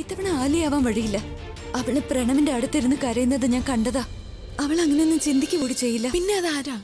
ഇത്തവണ ആലിയാവാൻ വഴിയില്ല. അവള് പ്രണവിന്റെ അടുത്തിരുന്ന് കരയുന്നത് ഞാൻ കണ്ടതാ. അവൾ അങ്ങനെയൊന്നും ചിന്തിക്കുക കൂടി ചെയ്യില്ല. പിന്നെ അതാരാ?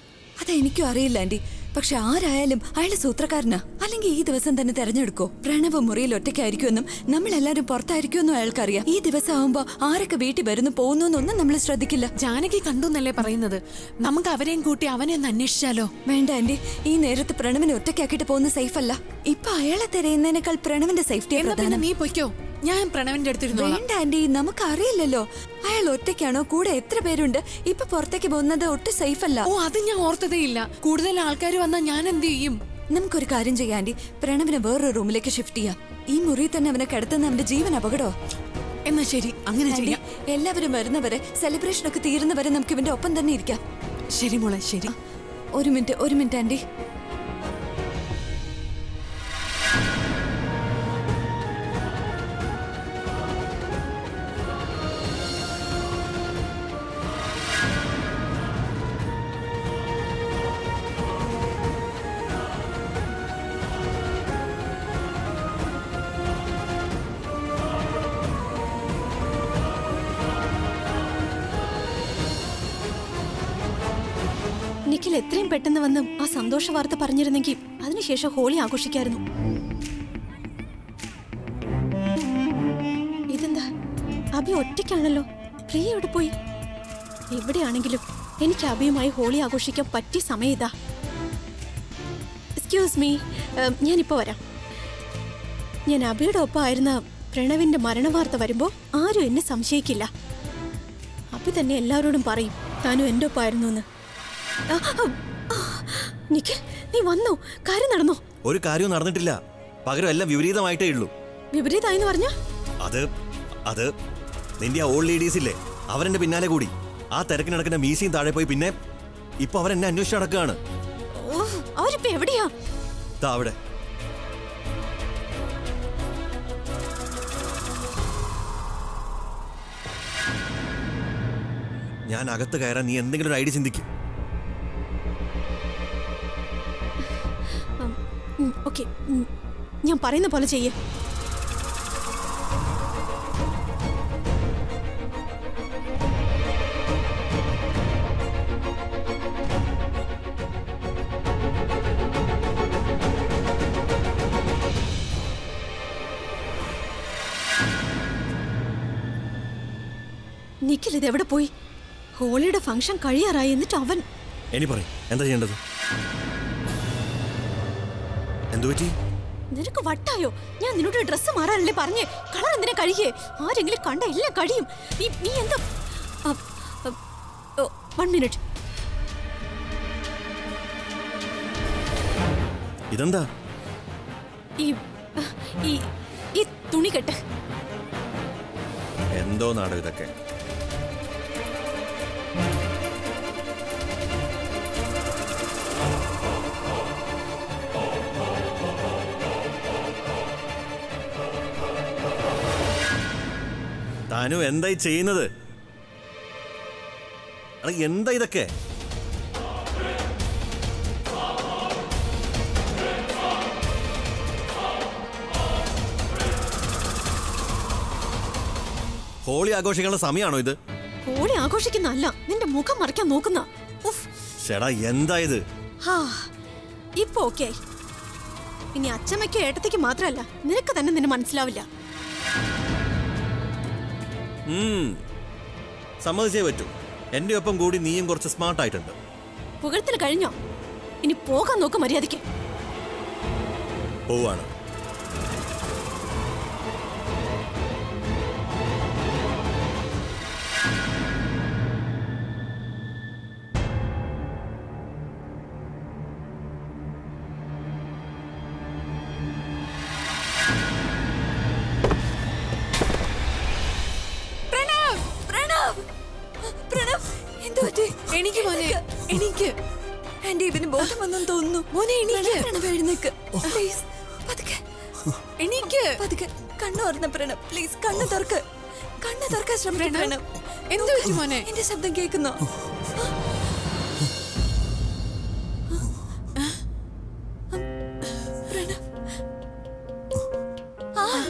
അതെനിക്കും അറിയില്ല ആന്റി. പക്ഷെ ആരായാലും അയാള് സൂത്രക്കാരനാ. അല്ലെങ്കിൽ ഈ ദിവസം തന്നെ തെരഞ്ഞെടുക്കോ? പ്രണവ് മുറിയിൽ ഒറ്റയ്ക്കായിരിക്കുമെന്നും നമ്മളെല്ലാരും പുറത്തായിരിക്കുമെന്നും അയാൾക്കറിയാം. ഈ ദിവസം ആവുമ്പോ ആരൊക്കെ വീട്ടിൽ വരുന്നു പോകുന്നൊന്നും നമ്മൾ ശ്രദ്ധിക്കില്ല. ജാനകി കണ്ടുന്നല്ലേ പറയുന്നത്? നമുക്ക് അവരെയും കൂട്ടി അവനെ ഒന്ന് അന്വേഷിച്ചാലോ? വേണ്ട ആന്റി, ഈ നേരത്ത് പ്രണവിനെ ഒറ്റയ്ക്കാക്കിട്ട് പോകുന്ന സേഫ് അല്ല. ഇപ്പൊ അയാളെ തിരയുന്നതിനേക്കാൾ പ്രണവിന്റെ സേഫ്റ്റി പ്രധാനം. നീ പൊയ്ക്കോ, ഞാൻ പ്രണവിന്റെ അടുത്തിരുന്നു. വേണ്ട ആന്റി, നമുക്കറിയില്ലല്ലോ അയാൾ ഒറ്റയ്ക്കാണോ കൂടെ എത്ര പേരുണ്ട്. ഇപ്പൊ പുറത്തേക്ക് പോകുന്നത് ഒട്ടും സേഫ് അല്ല. ഓ, അത് ഞാൻ ഓർത്തതേ ഇല്ല. കൂടുതൽ ആൾക്കാർ വന്നാൽ ഞാൻ എന്ത് ചെയ്യും? നമുക്കൊരു കാര്യം ചെയ്യാം ആന്റി, പ്രണവിനെ വേറൊരു റൂമിലേക്ക് ഷിഫ്റ്റ് ചെയ്യാം. ഈ മുറിയിൽ തന്നെ അവനെ കിടത്തുന്ന അവന്റെ ജീവൻ അപകടോ. എന്നാ ശരി, അങ്ങനെ ചെയ്യാം. എല്ലാവരും വരുന്നവരെ, സെലിബ്രേഷൻ ഒക്കെ തീരുന്നവരെ നമുക്ക് ഇവന്റെ ഒപ്പം തന്നെ ഇരിക്കാം. ശരി മോളെ, ശരി. ഒരു മിനിറ്റ് ആന്റി. നിഖിൽ എത്രയും പെട്ടെന്ന് വന്ന് ആ സന്തോഷ വാർത്ത പറഞ്ഞിരുന്നെങ്കിൽ അതിനുശേഷം ഹോളി ആഘോഷിക്കായിരുന്നു. ഇതെന്താ, അബി ഒറ്റയ്ക്കാണല്ലോ. പ്രിയ എവിടെ പോയി? എവിടെയാണെങ്കിലും എനിക്ക് അബിയുമായി ഹോളി ആഘോഷിക്കാൻ പറ്റിയ സമയം ഇതാ. എക്സ്ക്യൂസ് മീ, ഞാനിപ്പോ വരാം. ഞാൻ അബിയുടെ ഒപ്പം ആയിരുന്ന പ്രണവിന്റെ മരണവാർത്ത വരുമ്പോ ആരും എന്നെ സംശയിക്കില്ല. അബി തന്നെ എല്ലാവരോടും പറയും താനും എന്റെ ഒപ്പമായിരുന്നു എന്ന്. നീ വന്നോ? കാര്യം നടന്നോ? ഒരു കാര്യവും നടന്നിട്ടില്ല. പകരം എല്ലാം വിപരീതമായിട്ടേ ഉള്ളൂ. വിപരീതമായെന്ന് പറഞ്ഞ അത് നിന്റെ ആ ഓൾഡ് ലേഡീസ് ഇല്ലേ, അവരെന്റെ പിന്നാലെ കൂടി ആ തിരക്കിന് നടക്കുന്ന മീസിയും താഴെ പോയി. പിന്നെ ഇപ്പൊ അവരെന്നെ അന്വേഷിച്ച് നടക്കുകയാണ്. അവരിപ്പോ എവിടെയാ? അവിടെ ഞാൻ അകത്ത് കയറാൻ നീ എന്തെങ്കിലും ഒരു ഐഡിയ ചിന്തിക്കും. ഓക്കെ, ഞാൻ പറയുന്ന പോലെ ചെയ്യേ. നിഖിൽ ഇതെവിടെ പോയി? ഹോളിയുടെ ഫംഗ്ഷൻ കഴിയാറായി, എന്നിട്ട് അവൻ ഇനി പറയും എന്താ ചെയ്യേണ്ടത്? എന്തുപറ്റി? നിനക്ക് വട്ടായോ? ഞാൻ നിന്നോട് ഡ്രസ്സ് മാറാനല്ലേ പറഞ്ഞേ? കളർ എന്തിനാ കഴിയേ? ആരെങ്കിലും കണ്ട എല്ലാം കഴിയും. നീ എന്താ? 1 മിനിറ്റ്. ഇതെന്താ? ഈ തുണി കെട്ട്. എന്തോ നാടകം ഇതൊക്കെ. താനു എന്തായി ചെയ്യുന്നത്? എന്താ ഇതൊക്കെ? ഹോളി ആഘോഷിക്കാനുള്ള സമയമാണോ ഇത്? ഹോളി ആഘോഷിക്കുന്നല്ല, നിന്റെ മുഖം മറയ്ക്കാൻ നോക്കുന്ന. ചേടാ, എന്താ ഇത്? ഇപ്പൊ ഓക്കെ. ഇനി അച്ഛമ്മയ്ക്ക് ഏട്ടത്തേക്ക് മാത്രമല്ല, നിനക്ക് തന്നെ നിന്നെ മനസ്സിലാവില്ല. സമ്മതിച്ചേ പറ്റൂ. എന്റെ ഒപ്പം കൂടി നീയും കുറച്ച് സ്മാർട്ട് ആയിട്ടുണ്ട്. പുകഴ്ത്തൽ കഴിഞ്ഞോ? ഇനി പോകാൻ നോക്ക് മര്യാദയ്ക്ക്. പോവാണ്. എനിക്ക് മോനെ, എനിക്ക് ആന്റി ഇവന് ബോധം വന്നെന്ന് തോന്നുന്നു. മോനെ എഴുന്നേക്ക് പ്ലീസ്. പതുക്കെ എനിക്ക് പതുക്കെ കണ്ണു തുറന്ന പ്രണവ്, പ്ലീസ് കണ്ണു തുറക്ക്. കണ്ണു തുറക്കാൻ ശ്രമിക്കണം. എന്ത് പറ്റി മോനെ? എന്റെ ശബ്ദം കേൾക്കുന്നോ?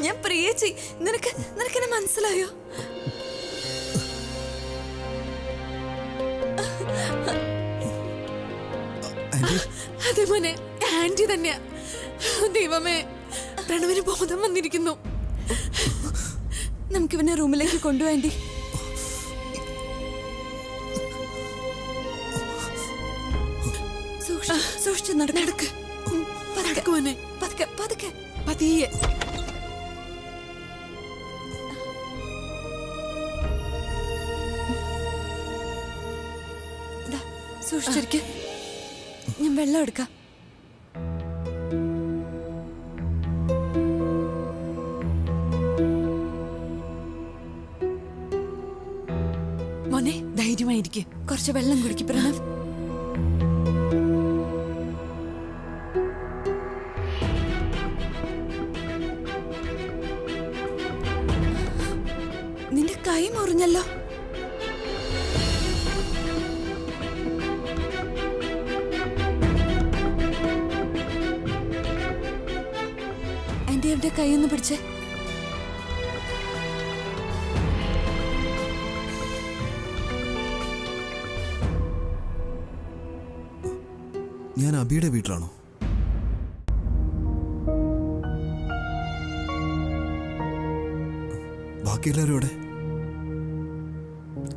ഞാൻ പ്രിയെ ചേച്ചി, നിനക്കെന്നെ മനസ്സിലായോ? അതെ മോനെ, ആന്റി തന്നെയാ. ദൈവമേ, പ്രണവിന് ബോധം വന്നിരിക്കുന്നു. നമുക്കിവനെ റൂമിലേക്ക് കൊണ്ടുപോയി. സൂക്ഷിച്ച് നടക്ക്. മോനെ, പതുക്കെ. പതിയെ. സൂക്ഷിച്ചിരിക്കെ. ഞാൻ വെള്ളം എടുക്കാം. മോനെ, ധൈര്യമായിരിക്കും. കുറച്ച് വെള്ളം കുടിക്ക് പ്രണവ്. നിന്റെ കൈ മുറിഞ്ഞല്ലോ. ആന്റി അവന്റെ കൈ ഒന്ന് പിടിച്ചേ. ഞാൻ അബിയുടെ വീട്ടിലാണോ? ബാക്കി എല്ലാവരും ഇവിടെ?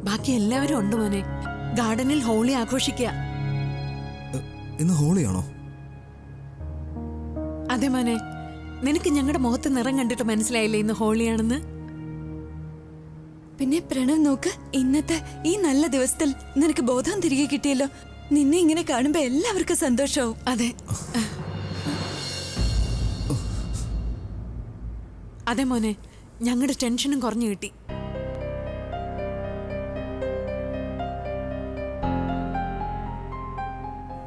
ബാക്കി എല്ലാവരും ഉണ്ട് മോനെ. ഗാർഡനിൽ ഹോളി ആഘോഷിക്കുക. ഇന്ന് ഹോളിയാണോ? അതെ മോനെ, നിനക്ക് ഞങ്ങളുടെ മുഖത്ത് നിറം കണ്ടിട്ട് മനസ്സിലായില്ലേ ഇന്ന് ഹോളിയാണെന്ന്? പിന്നെ പ്രണവ് നോക്ക്, ഇന്നത്തെ ഈ നല്ല ദിവസത്തിൽ നിനക്ക് ബോധം തിരികെ കിട്ടിയല്ലോ. നിന്നെ ഇങ്ങനെ കാണുമ്പോ എല്ലാവർക്കും സന്തോഷവും. അതെ അതെ മോനെ, ഞങ്ങളുടെ ടെൻഷനും കുറഞ്ഞു കിട്ടി.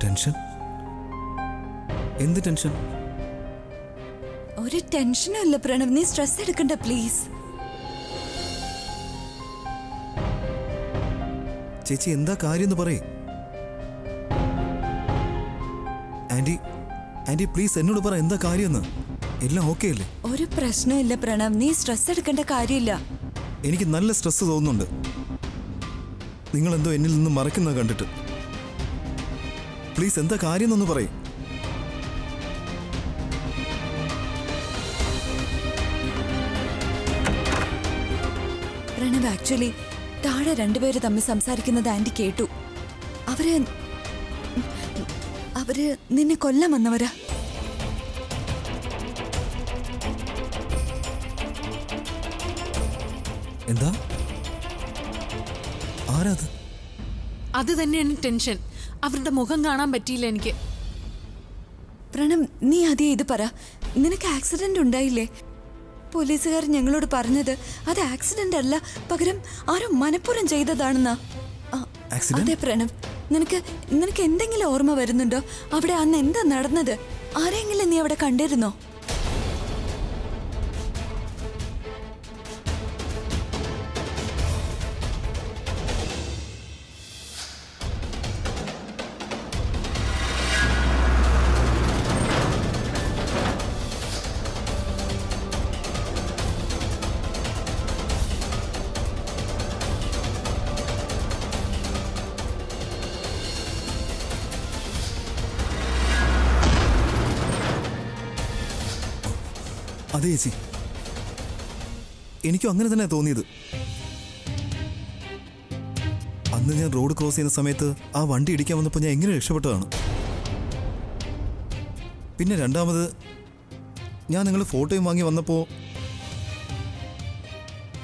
ടെൻഷൻ? എന്ത് ടെൻഷൻ? ഒരു ടെൻഷനും ഇല്ല പ്രണവ്, നീ സ്ട്രെസ് എടുക്കണ്ട പ്ലീസ്. ചേച്ചി എന്താ കാര്യം എന്ന് പറയേ. ആന്റി പ്ലീസ് എന്നോട് പറ, എന്താ കാര്യമെന്ന്. എല്ലാം ഓക്കെ അല്ലേ? ഒരു പ്രശ്നമില്ല പ്രണവ്, നീ സ്ട്രെസ് എടുക്കേണ്ട കാര്യമില്ല. എനിക്ക് നല്ല സ്ട്രെസ് തോന്നുന്നുണ്ട്. നിങ്ങൾ എന്തോ എന്നിൽ നിന്ന് മറക്കുന്നത് കണ്ടിട്ട്. പ്ലീസ് എന്താ കാര്യം എന്നൊന്ന് പറയേ. പ്രണവ്, ആക്ച്വലി താഴെ രണ്ടുപേര് തമ്മിൽ സംസാരിക്കുന്നത് ആന്റി കേട്ടു. അവര് നിന്നെ കൊല്ലാൻ വന്നവരാ. എന്താ? ആരാത്? അത് തന്നെയാണ് ടെൻഷൻ. അവരുടെ മുഖം കാണാൻ പറ്റിയില്ല എനിക്ക്. പ്രണവ്, നീ ആദ്യം ഇത് പറ, നിനക്ക് ആക്സിഡന്റ് ഉണ്ടായില്ലേ? പോലീസുകാർ ഞങ്ങളോട് പറഞ്ഞത് അത് ആക്സിഡന്റ് അല്ല, പകരം ആരോ മനഃപൂർവ്വം ചെയ്തതാണെന്നാ. അതെ പ്രണവ്, നിനക്ക് എന്തെങ്കിലും ഓർമ്മ വരുന്നുണ്ടോ? അവിടെ അന്ന് എന്താ നടന്നത്? ആരെങ്കിലും നീ അവിടെ കണ്ടിരുന്നോ? അതെ ചേച്ചി, എനിക്കും അങ്ങനെ തന്നെ തോന്നിയത്. അന്ന് ഞാൻ റോഡ് ക്രോസ് ചെയ്യുന്ന സമയത്ത് ആ വണ്ടി ഇടിക്കാൻ വന്നപ്പോൾ ഞാൻ എങ്ങനെ രക്ഷപ്പെട്ടതാണ്. പിന്നെ രണ്ടാമത് ഞാൻ നിങ്ങൾ ഫോട്ടോയും വാങ്ങി വന്നപ്പോൾ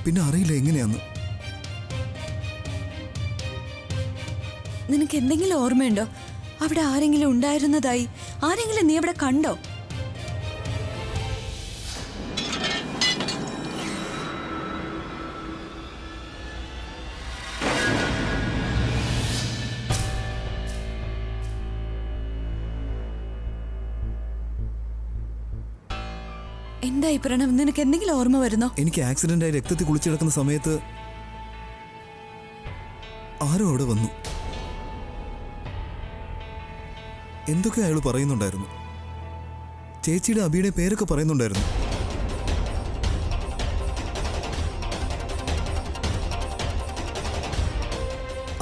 പിന്നെ അറിയില്ല എങ്ങനെയാന്ന്. നിനക്ക് എന്തെങ്കിലും ഓർമ്മയുണ്ടോ? അവിടെ ആരെങ്കിലും ഉണ്ടായിരുന്നതായി? ആരെങ്കിലും നീ അവിടെ കണ്ടോ? എന്തായി പ്രണവ്, നിനക്ക് എന്തെങ്കിലും ഓർമ്മ വരുന്നോ? എനിക്ക് ആക്സിഡന്റ് ആയി രക്തത്തിൽ കുളിച്ചു കിടക്കുന്ന സമയത്ത് ആരോ അവിടെ വന്നു. എന്തൊക്കെ അയാൾ പറയുന്നുണ്ടായിരുന്നു. ചേച്ചിയുടെ അബിയുടെ പേരൊക്കെ പറയുന്നുണ്ടായിരുന്നു.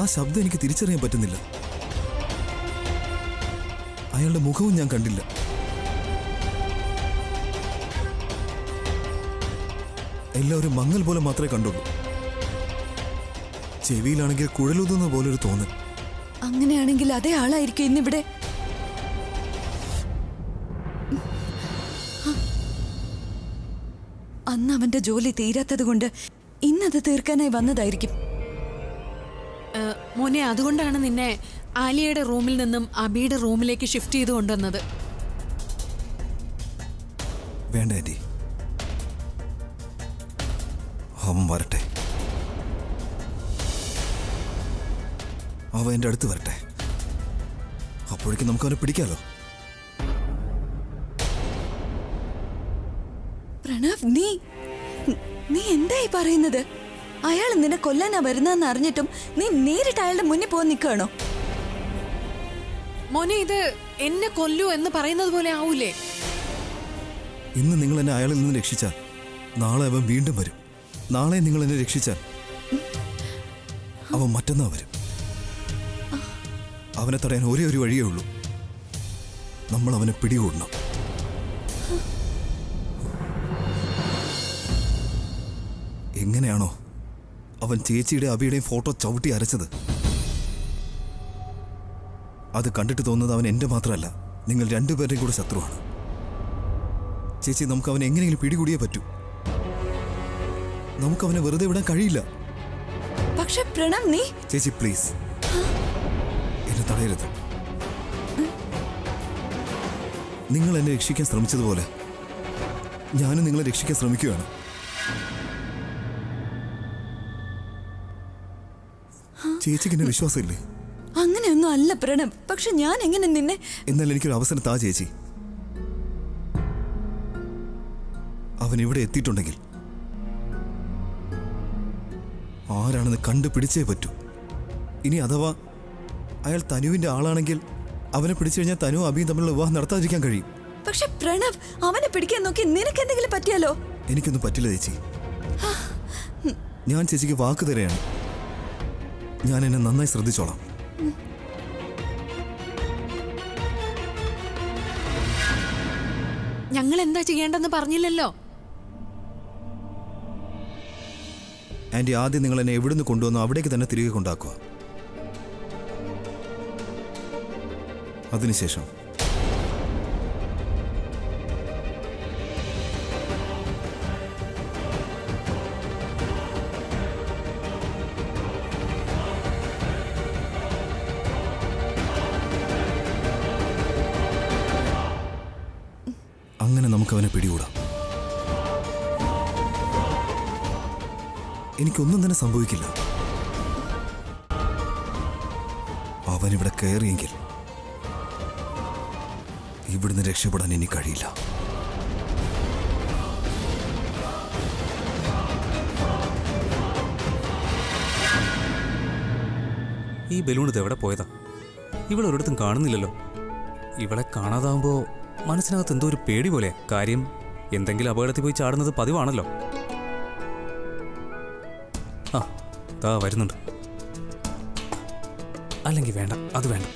ആ ശബ്ദം എനിക്ക് തിരിച്ചറിയാൻ പറ്റുന്നില്ല. അയാളുടെ മുഖവും ഞാൻ കണ്ടില്ല. എല്ലാവരും മങ്ങൽ പോലെ മാത്രമേ കണ്ടുള്ളൂ. ചെവിയിലാണെങ്കിൽ കുഴലൂതുന്ന പോലൊരു തോന്നൽ. അങ്ങനെയാണെങ്കിൽ അതേ ആളായിരിക്കും ഇന്നിവിടെ. അന്ന് അവന്റെ ജോലി തീരാത്തത് കൊണ്ട് ഇന്നത് തീർക്കാനായി വന്നതായിരിക്കും. മോനെ, അതുകൊണ്ടാണ് നിന്നെ ആലിയയുടെ റൂമിൽ നിന്നും അബിയുടെ റൂമിലേക്ക് ഷിഫ്റ്റ് ചെയ്ത് കൊണ്ടുവന്നത്. വേണ്ട ആന്റി, അവൻ വരട്ടെ. അവൻ എൻ്റെ അടുത്ത് വരട്ടെ. അപ്പോഴേക്കും നമുക്ക് അവനെ പിടിക്കാലോ. പ്രണവ്, നീ എന്തായി പറയുന്നത്? അയാൾ നിന്നെ കൊല്ലാനാ വരുന്നതെന്ന് അറിഞ്ഞിട്ടും നീ നേരിട്ട് അയാളുടെ മുന്നിൽ പോകാൻ നിൽക്കുകയാണോ? മോനെ, ഇത് എന്നെ കൊല്ലൂ എന്ന് പറയുന്നത് പോലെ ആവൂലേ? ഇന്ന് നിങ്ങൾ എന്നെ അയാളിൽ നിന്ന് രക്ഷിച്ചാൽ നാളെ അവൻ വീണ്ടും വരും. നാളെ നിങ്ങൾ എന്നെ രക്ഷിച്ചാൽ അവൻ മറ്റന്നാ വരും. അവനെ തടയാൻ ഒരേ ഒരു വഴിയേ ഉള്ളൂ. നമ്മൾ അവനെ പിടികൂടണം. എങ്ങനെയാണോ അവൻ ചേച്ചിയുടെ അബിയുടെയും ഫോട്ടോ ചവിട്ടി അരച്ചത്, അത് കണ്ടിട്ട് തോന്നുന്നത് അവൻ എൻ്റെ മാത്രമല്ല, നിങ്ങൾ രണ്ടുപേരുടെയും കൂടെ ശത്രുവാണ്. ചേച്ചി, നമുക്ക് അവനെ എങ്ങനെയെങ്കിലും പിടികൂടിയേ പറ്റൂ. നമുക്കവനെ വെറുതെ വിടാൻ കഴിയില്ല. പക്ഷെ പ്രണവ്, ചേച്ചി പ്ലീസ് എന്നെ തടയരുത്. നിങ്ങൾ എന്നെ രക്ഷിക്കാൻ ശ്രമിച്ചതുപോലെ ഞാനും നിങ്ങളെ രക്ഷിക്കാൻ ശ്രമിക്കുകയാണ്. ചേച്ചിക്ക് എന്നെ വിശ്വാസമില്ലേ? അങ്ങനെയൊന്നും അല്ല പ്രണവ്. പക്ഷെ ഞാൻ എങ്ങനെ നിന്നെ... എന്നാൽ എനിക്കൊരു അവസരം താ ചേച്ചി. അവൻ ഇവിടെ എത്തിയിട്ടുണ്ടെങ്കിൽ ആരാണെന്ന് കണ്ടുപിടിച്ചേ പറ്റൂ. ഇനി അഥവാ അയാൾ തനുവിന്റെ ആളാണെങ്കിൽ അവനെ പിടിച്ചു കഴിഞ്ഞാൽ തനുവും അബിയും തമ്മിലുള്ള വിവാഹം നടത്താതിരിക്കാൻ കഴിയും. പക്ഷെ പ്രണവ്, അവനെ പിടിക്കാൻ നോക്കി നിനക്ക് എന്തെങ്കിലും പറ്റിയാലോ? എനിക്കൊന്നും പറ്റില്ല ചേച്ചി. ഞാൻ ചേച്ചിക്ക് വാക്ക് തരെയാണ്. ഞാൻ എന്നെ നന്നായി ശ്രദ്ധിച്ചോളാം. ഞങ്ങൾ എന്താ ചെയ്യേണ്ടെന്ന് പറഞ്ഞില്ലല്ലോ. ആന്റി, ആദ്യം നിങ്ങൾ എന്നെ എവിടുന്ന് കൊണ്ടുവന്നു അവിടേക്ക് തന്നെ തിരികെ കൊണ്ടാക്കുക. അതിനുശേഷം അങ്ങനെ നമുക്കവനെ പിടികൂടാം. എനിക്കൊന്നും തന്നെ സംഭവിക്കില്ല. അവനിവിടെ കയറിയെങ്കിൽ ഇവിടുന്ന് രക്ഷപ്പെടാൻ ഇനി കഴിയില്ല. ഈ ബലൂൺ ഇത് എവിടെ പോയതാ? ഇവിടെ ഒരിടത്തും കാണുന്നില്ലല്ലോ. ഇവിടെ കാണാതാവുമ്പോ മനസ്സിനകത്ത് എന്തോ ഒരു പേടി പോലെ. കാര്യം, എന്തെങ്കിലും അപകടത്തിൽ പോയി ചാടുന്നത് പതിവാണല്ലോ. ആ, താ വരുന്നുണ്ട്. അല്ലെങ്കിൽ വേണ്ട, അത് വേണ്ട.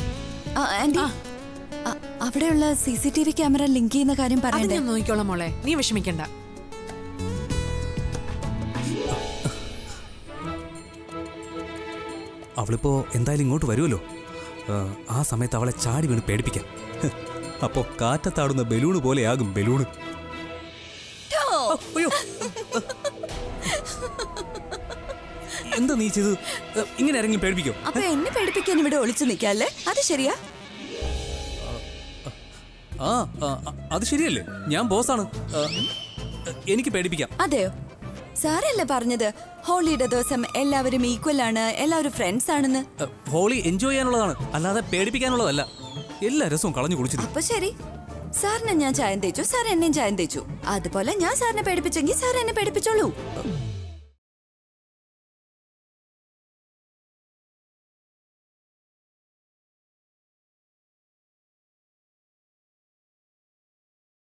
അവിടെയുള്ള CCTV ക്യാമറ ലിങ്ക് ചെയ്യുന്ന കാര്യം പറയണ്ടേ? ഞാൻ നോക്കിക്കോളാം മോളെ, നീ വിഷമിക്കണ്ട. അവളിപ്പോ എന്തായാലും ഇങ്ങോട്ട് വരുമല്ലോ. ആ സമയത്ത് അവളെ ചാടി വീണ് പേടിപ്പിക്കാം. അപ്പോ കാറ്റത്താടുന്ന ബലൂണ് പോലെയാകും ബലൂണ്. അയ്യോ, എന്താ നീ ചെയ്തു? ഇങ്ങനെ ആരെങ്കിലും പേടിപ്പിക്കോ? അപ്പൊ എന്നെ പേടിപ്പിക്കാൻ ഇവിടെ ഒളിച്ചു നിൽക്കാല്ലേ? അത് ശരിയാ? ആ, അത് ശരിയല്ലേ? ഞാൻ ബോസാണ്, എനിക്ക് പേടിപ്പിക്കാം. അതെയോ? സാറല്ലേ പറഞ്ഞത് ഹോളിയുടെ ദിവസം എല്ലാവരും ഈക്വൽ ആണ്, എല്ലാവരും ഫ്രണ്ട്സ് ആണെന്ന്? ഹോളി എൻജോയ് ചെയ്യാനുള്ളതാണ്, അല്ലാതെ പേടിപ്പിക്കാനുള്ളതല്ല. എല്ലാ രസവും കളഞ്ഞു കുളിച്ചിരുന്നു. അപ്പൊ ശരി, സാറിനെ ഞാൻ ചായം തേച്ചു, സാർ എന്നെയും ചായം തേച്ചു. അതുപോലെ ഞാൻ സാറിനെ പേടിപ്പിച്ചെങ്കിൽ സാർ എന്നെ പേടിപ്പിച്ചോളൂ.